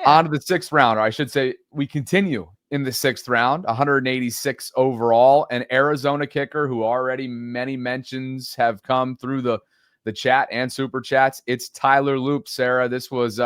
On to the 6th round, or I should say we continue in the 6th round, 186 overall, an Arizona kicker who already many mentions have come through the chat and super chats. It's Tyler Loop, Sarah. This was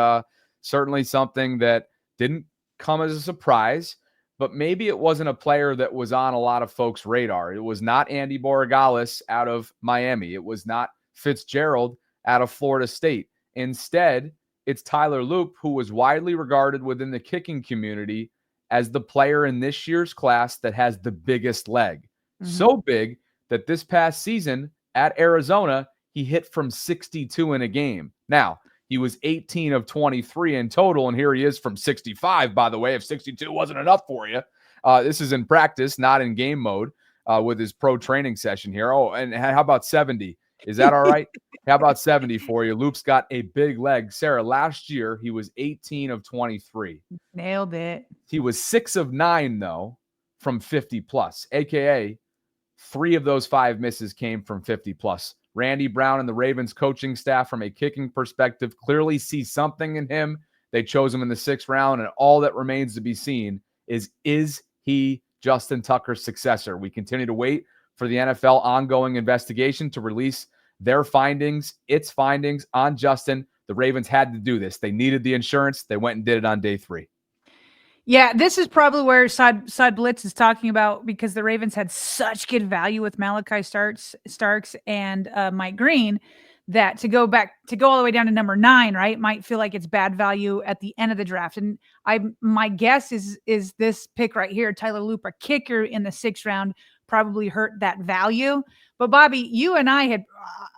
certainly something that didn't come as a surprise, but maybe it wasn't a player that was on a lot of folks' radar. It was not Andy Borregales out of Miami. It was not Fitzgerald out of Florida State. Instead, it's Tyler Loop, who was widely regarded within the kicking community as the player in this year's class that has the biggest leg. Mm-hmm. So big that this past season at Arizona, he hit from 62 in a game. Now, he was 18 of 23 in total, and here he is from 65, by the way, if 62 wasn't enough for you. This is in practice, not in game mode with his pro training session here. Oh, and how about 70? Is that all right? How about 70 for you? Loop's got a big leg. Sarah, last year, he was 18 of 23. Nailed it. He was 6 of 9, though, from 50+, a.k.a. 3 of those 5 misses came from 50+. Randy Brown and the Ravens coaching staff, from a kicking perspective, clearly see something in him. They chose him in the 6th round, and all that remains to be seen is he Justin Tucker's successor? We continue to wait for the NFL ongoing investigation to release their findings, its findings on Justin. The Ravens had to do this. They needed the insurance. They went and did it on day 3. Yeah, this is probably where Side Blitz is talking about, because the Ravens had such good value with Malachi Starks and Mike Green, that to go all the way down to number 9, right, might feel like it's bad value at the end of the draft. And my guess is this pick right here, Tyler Loop, a kicker in the 6th round, probably hurt that value. But Bobby, you and I had,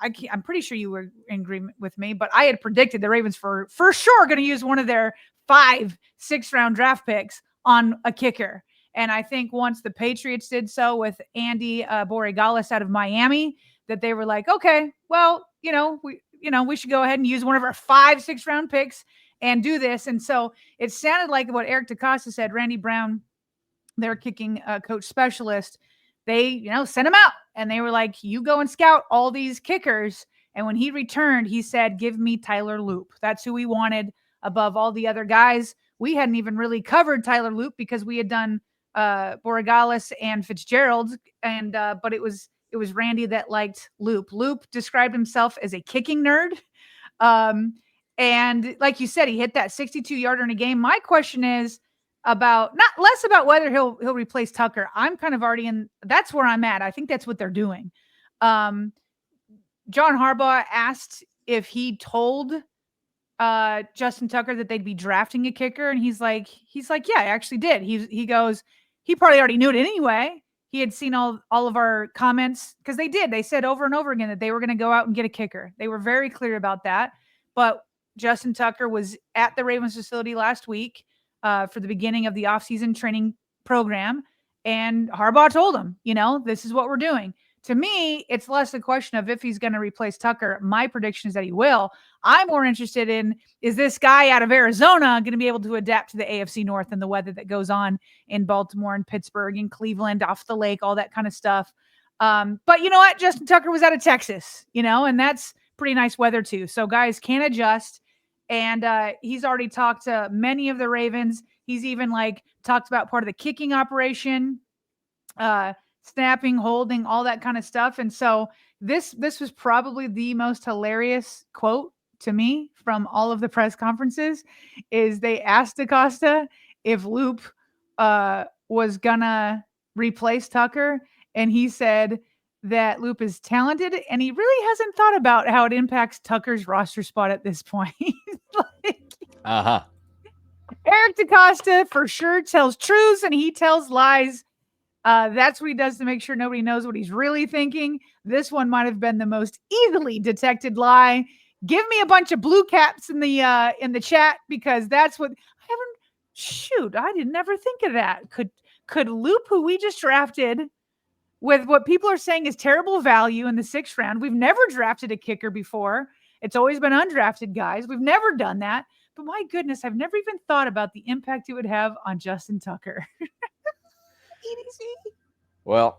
I'm pretty sure you were in agreement with me, but I had predicted the Ravens for sure going to use one of their 5 6th round draft picks on a kicker. And I think once the Patriots did so with Andy Borregales out of Miami, that they were like, okay, well, we should go ahead and use one of our 5 6th round picks and do this. And so it sounded like what Eric DeCosta said, Randy Brown, their kicking coach specialist, they, sent him out and they were like, you go and scout all these kickers. And when he returned, he said, give me Tyler Loop. That's who we wanted above all the other guys. We hadn't even really covered Tyler Loop because we had done Borregales and Fitzgerald, and but it was Randy that liked Loop. Loop described himself as a kicking nerd, and like you said, he hit that 62-yarder in a game. My question is about less about whether he'll replace Tucker. I'm kind of already in. That's where I'm at. I think that's what they're doing. John Harbaugh asked if he told Justin Tucker that they'd be drafting a kicker, and he's like, yeah, I actually did. He goes, he probably already knew it anyway. He had seen all of our comments, because they said over and over again that they were going to go out and get a kicker. They were very clear about that. But Justin Tucker was at the Ravens facility last week for the beginning of the offseason training program, and Harbaugh told him, this is what we're doing. To me, it's less a question of if he's going to replace Tucker. My prediction is that he will. I'm more interested in, is this guy out of Arizona going to be able to adapt to the AFC North and the weather that goes on in Baltimore and Pittsburgh and Cleveland, off the lake, all that kind of stuff. But you know what? Justin Tucker was out of Texas, and that's pretty nice weather too. So guys can adjust. And he's already talked to many of the Ravens. He's even talked about part of the kicking operation, snapping, holding, all that kind of stuff. And so this was probably the most hilarious quote to me from all of the press conferences, is they asked DeCosta if Loop was gonna replace Tucker, and he said that Loop is talented and he really hasn't thought about how it impacts Tucker's roster spot at this point. Eric DeCosta for sure tells truths and he tells lies. That's what he does to make sure nobody knows what he's really thinking. This one might have been the most easily detected lie. Give me a bunch of blue caps in the chat, because that's what I didn't ever think of that. Could Loop, who we just drafted with what people are saying is terrible value in the 6th round. We've never drafted a kicker before. It's always been undrafted guys. We've never done that. But my goodness, I've never even thought about the impact it would have on Justin Tucker. EDC. Well,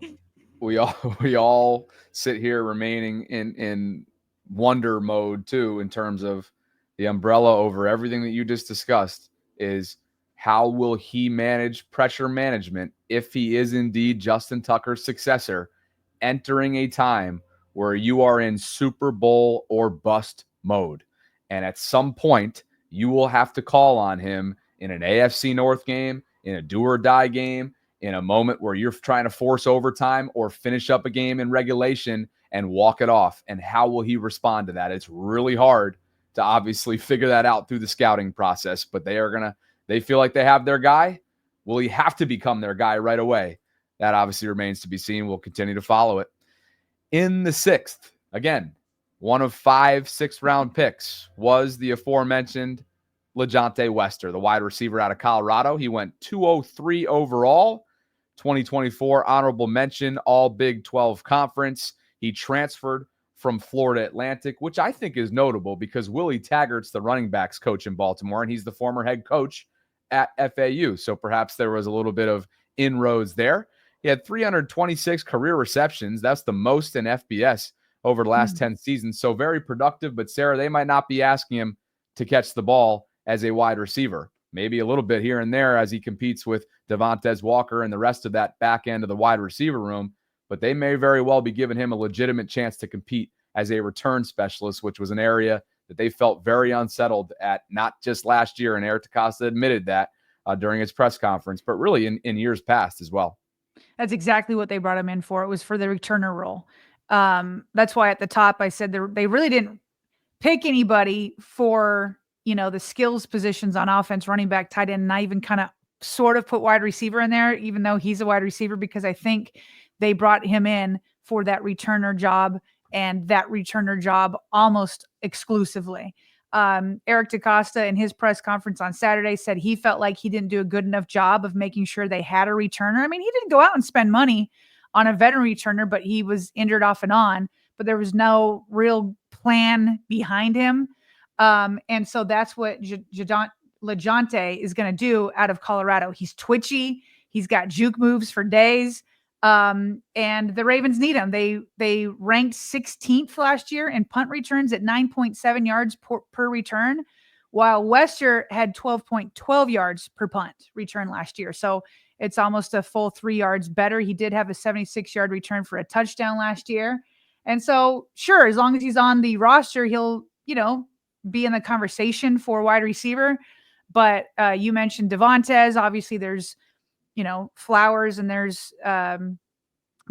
we all sit here remaining in wonder mode too, in terms of the umbrella over everything that you just discussed is how will he manage pressure management if he is indeed Justin Tucker's successor, entering a time where you are in Super Bowl or bust mode. And at some point, you will have to call on him in an AFC North game, in a do or die game, in a moment where you're trying to force overtime or finish up a game in regulation and walk it off. And how will he respond to that? It's really hard to obviously figure that out through the scouting process, but they feel like they have their guy. Will he have to become their guy right away? That obviously remains to be seen. We'll continue to follow it. In the sixth, again, one of 5 sixth-round picks was the aforementioned LeJohntay Wester, the wide receiver out of Colorado. He went 203 overall, 2024 honorable mention, all Big 12 conference. He transferred from Florida Atlantic, which I think is notable because Willie Taggart's the running backs coach in Baltimore, and he's the former head coach at FAU. So perhaps there was a little bit of inroads there. He had 326 career receptions. That's the most in FBS over the last 10 seasons. So very productive. But Sarah, they might not be asking him to catch the ball as a wide receiver. Maybe a little bit here and there as he competes with Devontae Walker and the rest of that back end of the wide receiver room. But they may very well be giving him a legitimate chance to compete as a return specialist, which was an area that they felt very unsettled at, not just last year. And Eric DeCosta admitted that during his press conference, but really in years past as well. That's exactly what they brought him in for. It was for the returner role. That's why at the top I said they really didn't pick anybody for, the skills positions on offense, running back, tight end, and I even kind of sort of put wide receiver in there, even though he's a wide receiver, because I think they brought him in for that returner job, and that returner job almost exclusively. Eric DeCosta in his press conference on Saturday said he felt like he didn't do a good enough job of making sure they had a returner. I mean, he didn't go out and spend money on a veteran returner, but he was injured off and on, but there was no real plan behind him. And so that's what LeJohntay is going to do out of Colorado. He's twitchy. He's got juke moves for days. And the Ravens need him. They ranked 16th last year in punt returns at 9.7 yards per return, while Wester had 12.12 yards per punt return last year. So it's almost a full 3 yards better. He did have a 76-yard return for a touchdown last year. And so, sure, as long as he's on the roster, he'll, be in the conversation for wide receiver. But you mentioned Devontae. Obviously, there's Flowers, and there's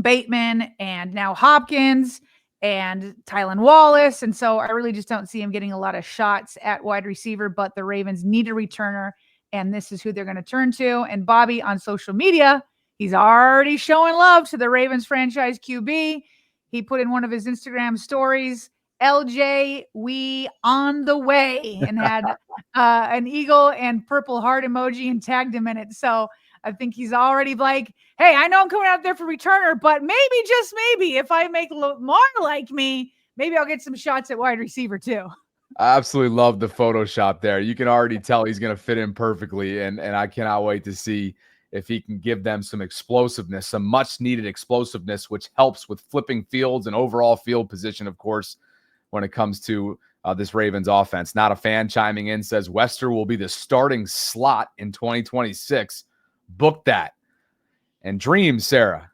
Bateman, and now Hopkins and Tylan Wallace. And so I really just don't see him getting a lot of shots at wide receiver, but the Ravens need a returner, and this is who they're going to turn to. And Bobby on social media, he's already showing love to the Ravens franchise QB. He put in one of his Instagram stories, LJ, we on the way, and had an eagle and purple heart emoji and tagged him in it. So I think he's already like, hey, I know I'm coming out there for returner, but maybe, just maybe, if I make Lamar like me, maybe I'll get some shots at wide receiver too. I absolutely love the Photoshop there. You can already tell he's going to fit in perfectly, and I cannot wait to see if he can give them some explosiveness, some much-needed explosiveness, which helps with flipping fields and overall field position, of course, when it comes to this Ravens offense. Not a fan chiming in says Wester will be the starting slot in 2026. Book that. And dreams, Sarah.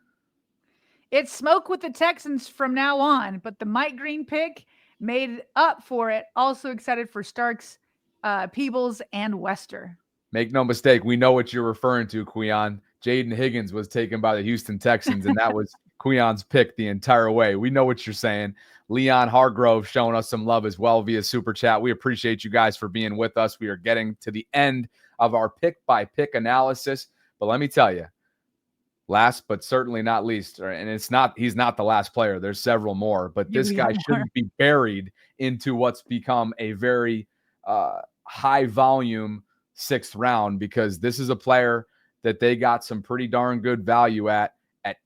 It's smoke with the Texans from now on, but the Mike Green pick made up for it. Also excited for Starks, Peebles, and Wester. Make no mistake, we know what you're referring to, Queon. Jaden Higgins was taken by the Houston Texans, and that was Queon's pick the entire way. We know what you're saying. Leon Hargrove showing us some love as well via Super Chat. We appreciate you guys for being with us. We are getting to the end of our pick-by-pick analysis. But let me tell you, last but certainly not least, and he's not the last player. There's several more, but this guy shouldn't be buried into what's become a very high-volume sixth round, because this is a player that they got some pretty darn good value at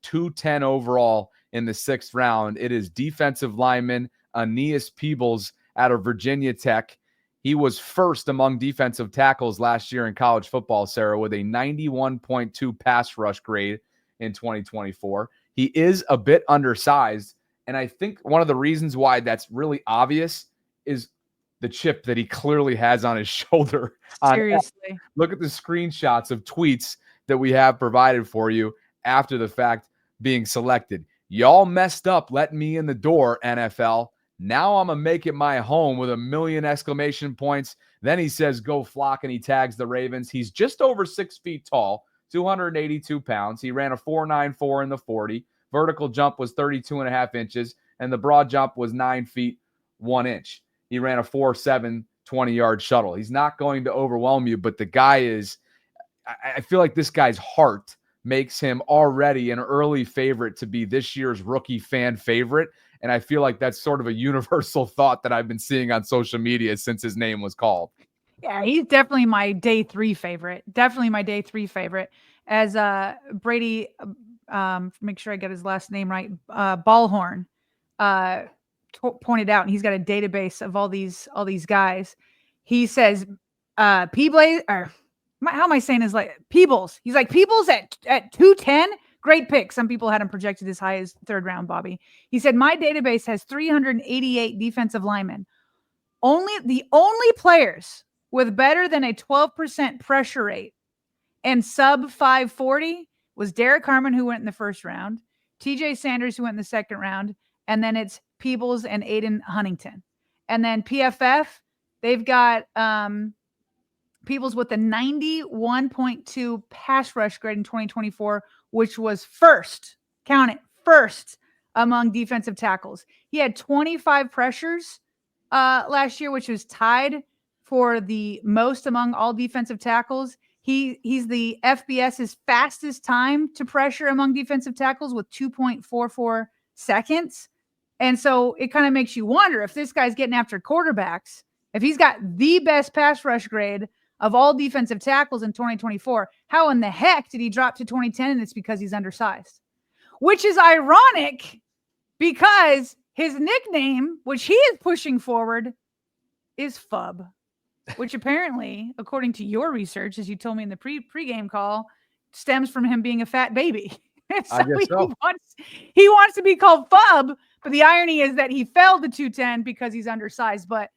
210 overall in the sixth round. It is defensive lineman Aeneas Peebles out of Virginia Tech. He was first among defensive tackles last year in college football, Sarah, with a 91.2 pass rush grade in 2024. He is a bit undersized, and I think one of the reasons why that's really obvious is the chip that he clearly has on his shoulder. Seriously. Look at the screenshots of tweets that we have provided for you after the fact being selected. Y'all messed up letting me in the door, NFL. Now I'm going to make it my home with 1 million exclamation points. Then he says, go flock, and he tags the Ravens. He's just over 6 feet tall, 282 pounds. He ran a 4.94 in the 40. Vertical jump was 32.5 inches, and the broad jump was 9 feet, 1 inch. He ran a 4.7 20-yard shuttle. He's not going to overwhelm you, but the guy is – I feel like this guy's heart makes him already an early favorite to be this year's rookie fan favorite. And I feel like that's sort of a universal thought that I've been seeing on social media since his name was called. Yeah, he's definitely my day 3 favorite. Definitely my day 3 favorite. As Brady, make sure I get his last name right, Ballhorn pointed out, and he's got a database of all these guys. He says, P-Blaze, or how am I saying his like Peebles? He's like Peebles at 210. Great pick. Some people had him projected as high as 3rd round, Bobby. He said, my database has 388 defensive linemen. The only players with better than a 12% pressure rate and sub 540 was Derek Harmon, who went in the 1st round, TJ Sanders, who went in the 2nd round, and then it's Peebles and Aiden Huntington. And then PFF, they've got Peebles with a 91.2 pass rush grade in 2024, which was first among defensive tackles. He had 25 pressures last year, which was tied for the most among all defensive tackles. He's the FBS's fastest time to pressure among defensive tackles with 2.44 seconds. And so it kind of makes you wonder if this guy's getting after quarterbacks, if he's got the best pass rush grade of all defensive tackles in 2024, how in the heck did he drop to 2010? And it's because he's undersized, which is ironic because his nickname, which he is pushing forward, is Fub, which apparently, according to your research, as you told me in the pregame call, stems from him being a fat baby. So I guess so. He wants to be called Fub, but the irony is that he fell to 210 because he's undersized. But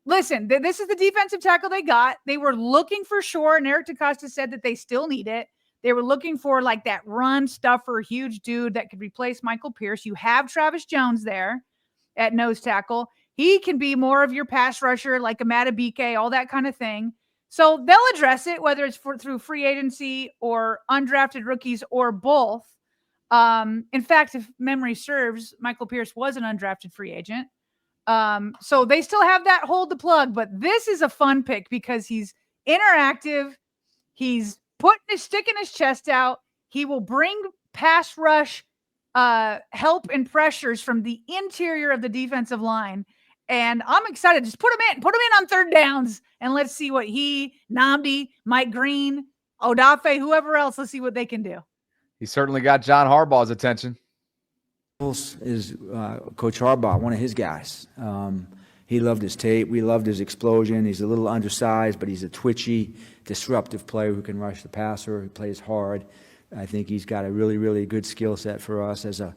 listen, this is the defensive tackle they got. They were looking for sure, and Eric DeCosta said that they still need it. They were looking for like that run stuffer, huge dude that could replace Michael Pierce. You have Travis Jones there at nose tackle. He can be more of your pass rusher, like a Matabike, all that kind of thing. So they'll address it, whether it's through free agency or undrafted rookies or both. In fact, if memory serves, Michael Pierce was an undrafted free agent. So they still have that hold the plug, but this is a fun pick because he's interactive. He's sticking his chest out. He will bring pass rush help and pressures from the interior of the defensive line. And I'm excited. Just put him in on 3rd downs, and let's see what Nnamdi, Mike Green, Odafe, whoever else, let's see what they can do. He certainly got John Harbaugh's attention. Is Coach Harbaugh, one of his guys. He loved his tape. We loved his explosion. He's a little undersized, but he's a twitchy, disruptive player who can rush the passer, who plays hard. I think he's got a really, really good skill set for us as a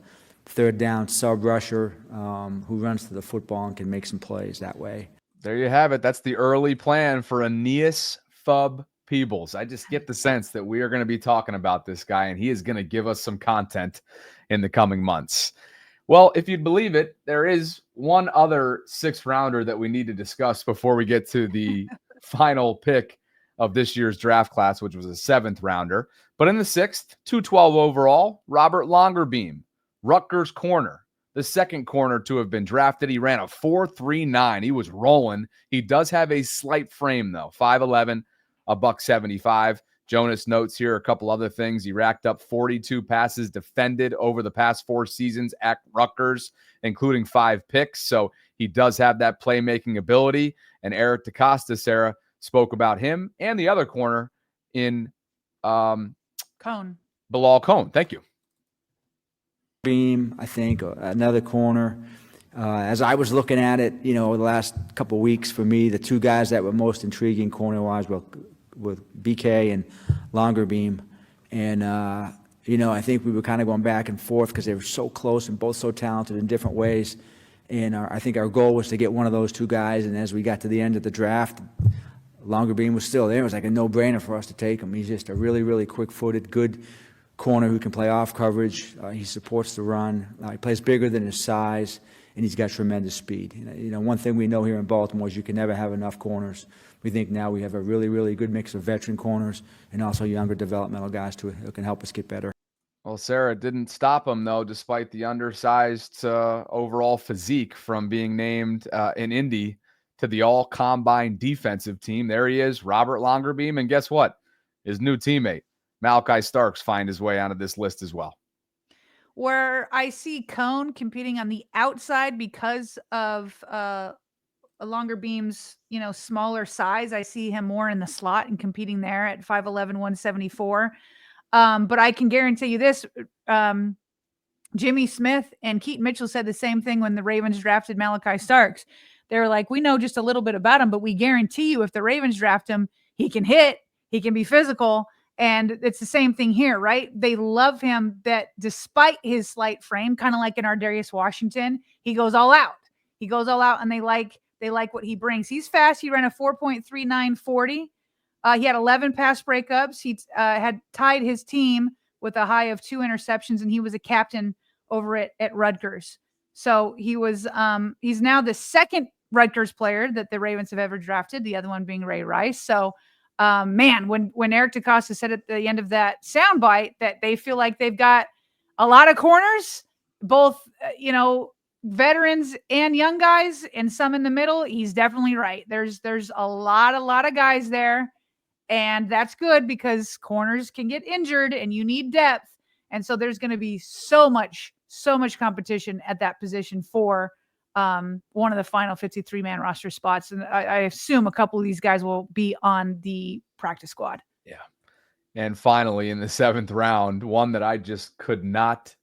3rd down sub rusher who runs to the football and can make some plays that way. There you have it. That's the early plan for Aeneas Fub Peebles. I just get the sense that we are going to be talking about this guy, and he is going to give us some content in the coming months. Well, if you'd believe it, there is one other 6th rounder that we need to discuss before we get to the final pick of this year's draft class, which was a 7th rounder. But in the 6th, 212 overall, Robert Longerbeam, Rutgers corner, the 2nd corner to have been drafted. He ran a 4.39. He was rolling. He does have a slight frame, though, 5'11", $175. Jonas notes here a couple other things. He racked up 42 passes defended over the past 4 seasons at Rutgers, including 5 picks. So he does have that playmaking ability. And Eric DeCosta, Sarah, spoke about him and the other corner in Cone. Bilal Cone. Thank you. Beam, I think, another corner. As I was looking at it, the last couple of weeks for me, the 2 guys that were most intriguing corner-wise were with BK and Longerbeam. And, I think we were kind of going back and forth because they were so close and both so talented in different ways. And I think our goal was to get one of those two guys. And as we got to the end of the draft, Longerbeam was still there. It was like a no-brainer for us to take him. He's just a really, really quick-footed, good corner who can play off coverage. He supports the run. He plays bigger than his size, and he's got tremendous speed. One thing we know here in Baltimore is you can never have enough corners. We think now we have a really, really good mix of veteran corners and also younger developmental guys who can help us get better. Well, Sarah, didn't stop him, though, despite the undersized overall physique from being named in Indy to the all-combine defensive team. There he is, Robert Longerbeam. And guess what? His new teammate, Malachi Starks, find his way onto this list as well. Where I see Cone competing on the outside because of Longerbeam's, smaller size, I see him more in the slot and competing there at 5'11", 174. But I can guarantee you this, Jimmy Smith and Keaton Mitchell said the same thing when the Ravens drafted Malachi Starks. They were like, we know just a little bit about him, but we guarantee you if the Ravens draft him, he can hit, he can be physical. And it's the same thing here, right? They love him that despite his slight frame, kind of like in our Darius Washington, he goes all out. He goes all out, and they like what he brings. He's fast. He ran a 4.39 40. He had 11 pass breakups. He had tied his team with a high of 2 interceptions, and he was a captain over at Rutgers. So he was he's now the second Rutgers player that the Ravens have ever drafted, the other one being Ray Rice. So, man, when Eric DeCosta said at the end of that soundbite that they feel like they've got a lot of corners, both, veterans and young guys and some in the middle, he's definitely right. There's a lot of guys there. And that's good because corners can get injured and you need depth. And so there's going to be so much competition at that position for one of the final 53-man roster spots. And I assume a couple of these guys will be on the practice squad. Yeah. And finally, in the 7th round, one that I just could not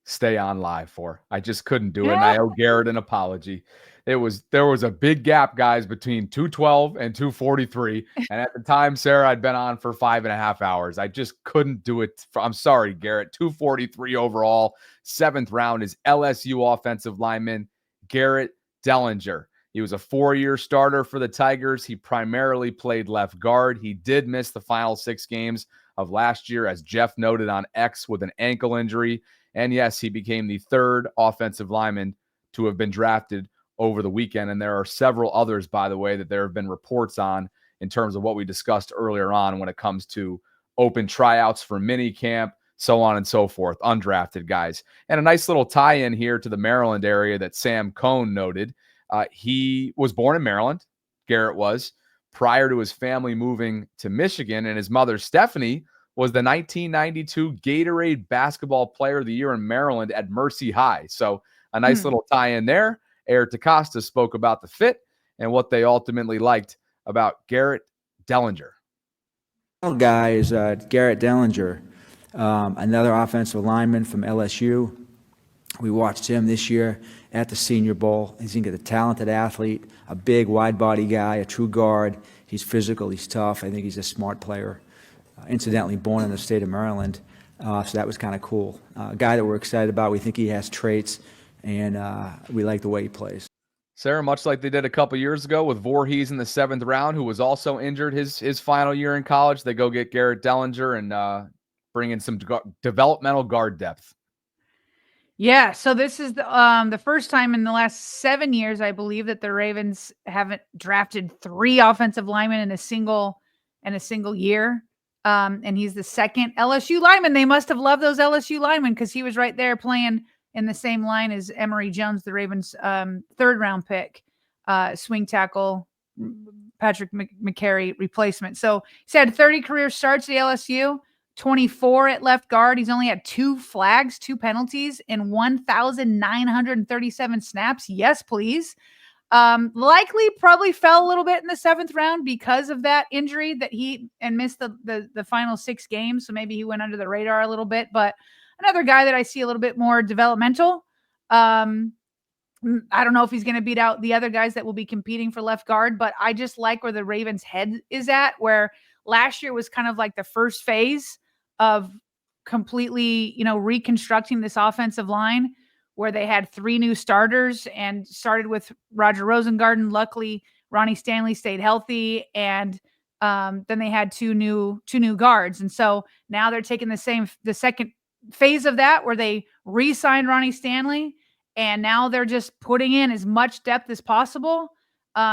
stay on live for. I just couldn't do it. And I owe Garrett an apology. There was a big gap, guys, between 212 and 243. And at the time, Sarah, I'd been on for 5.5 hours. I just couldn't do it. I'm sorry, Garrett. 243 overall. 7th round is LSU offensive lineman Garrett Dellinger. He was a 4-year starter for the Tigers. He primarily played left guard. He did miss the final 6 games of last year, as Jeff noted on X, with an ankle injury. And yes, he became the 3rd offensive lineman to have been drafted over the weekend. And there are several others, by the way, that there have been reports on in terms of what we discussed earlier on when it comes to open tryouts for mini camp, so on and so forth, undrafted guys. And a nice little tie-in here to the Maryland area that Sam Cohn noted. He was born in Maryland, Garrett was, prior to his family moving to Michigan, and his mother, Stephanie, was the 1992 Gatorade Basketball Player of the Year in Maryland at Mercy High. So a nice little tie-in there. Eric DeCosta spoke about the fit and what they ultimately liked about Garrett Dellinger. Guy is Garrett Dellinger, another offensive lineman from LSU. We watched him this year at the Senior Bowl. He's a talented athlete, a big, wide-body guy, a true guard. He's physical, he's tough. I think he's a smart player. Incidentally, born in the state of Maryland, so that was kind of cool. A guy that we're excited about. We think he has traits, and we like the way he plays. Sarah, much like they did a couple years ago with Voorhees in the 7th round, who was also injured his final year in college, they go get Garrett Dellinger and bring in some developmental guard depth. Yeah, so this is the first time in the last 7 years, I believe, that the Ravens haven't drafted 3 offensive linemen in a single year. And he's the second LSU lineman. They must have loved those LSU linemen because he was right there playing in the same line as Emory Jones, the Ravens' 3rd round pick, swing tackle, Patrick McCary replacement. So he's had 30 career starts at LSU, 24 at left guard. He's only had 2 flags, 2 penalties, and 1,937 snaps. Yes, please. Likely probably fell a little bit in the 7th round because of that injury that he missed the final 6 games. So maybe he went under the radar a little bit, but another guy that I see a little bit more developmental. I don't know if he's going to beat out the other guys that will be competing for left guard, but I just like where the Ravens' head is at, where last year was kind of like the first phase of completely, reconstructing this offensive line. where they had 3 new starters and started with Roger Rosengarten. Luckily, Ronnie Stanley stayed healthy, and then they had two new guards. And so now they're taking the second phase of that, where they re-signed Ronnie Stanley, and now they're just putting in as much depth as possible,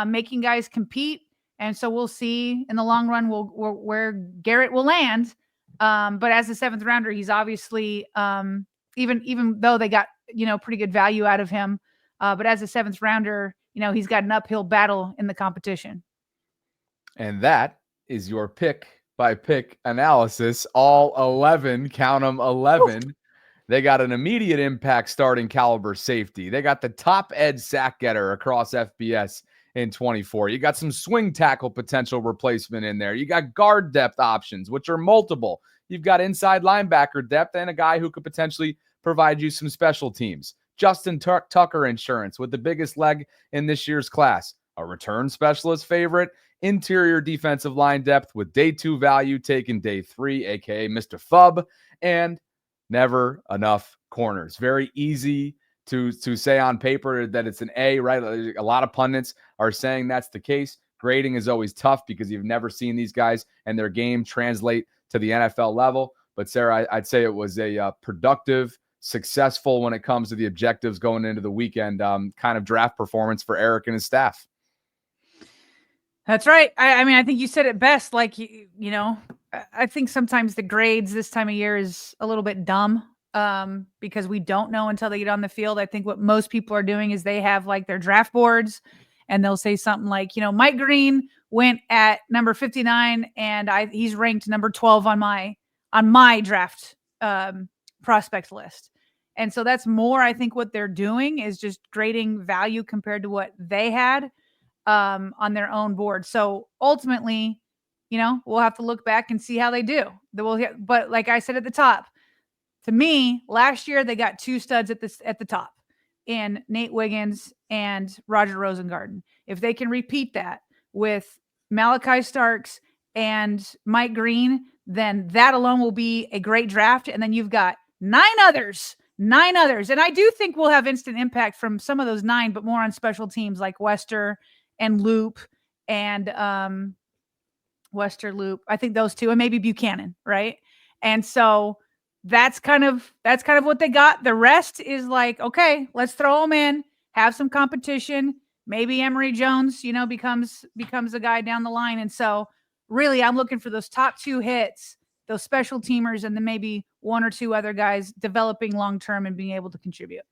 making guys compete. And so we'll see in the long run where Garrett will land. But as a 7th rounder, he's obviously, even though they got, pretty good value out of him, but as a 7th rounder, he's got an uphill battle in the competition. And that is your pick by pick analysis. All 11, count them 11. Ooh. They got an immediate impact starting caliber safety. They got the top edge sack getter across FBS in 24. You got some swing tackle potential replacement in there. You got guard depth options, which are multiple. You've got inside linebacker depth and a guy who could potentially provide you some special teams. Justin Tucker insurance with the biggest leg in this year's class. A return specialist favorite. Interior defensive line depth with day 2 value taken day 3, aka Mr. Fub, and never enough corners. Very easy to say on paper that it's an A, right? A lot of pundits are saying that's the case. Grading is always tough because you've never seen these guys and their game translate to the NFL level. But Sarah, I'd say it was a productive, successful when it comes to the objectives going into the weekend kind of draft performance for Eric and his staff. That's right. I mean, I think you said it best. Like, I think sometimes the grades this time of year is a little bit dumb because we don't know until they get on the field. I think what most people are doing is they have like their draft boards and they'll say something like, Mike Green went at number 59 and he's ranked number 12 on my draft prospect list. And so that's more, I think, what they're doing is just grading value compared to what they had on their own board. So ultimately, we'll have to look back and see how they do. But like I said at the top, to me, last year they got 2 studs at the top in Nate Wiggins and Roger Rosengarten. If they can repeat that with Malachi Starks and Mike Green, then that alone will be a great draft. And then you've got 9 others. And I do think we'll have instant impact from some of those 9, but more on special teams like Wester and Loop and Wester Loop. I think those 2, and maybe Buchanan, right? And so that's kind of what they got. The rest is like, okay, let's throw them in, have some competition. Maybe Emory Jones, becomes a guy down the line. And so really I'm looking for those top 2 hits, those special teamers, and then maybe 1 or 2 other guys developing long-term and being able to contribute.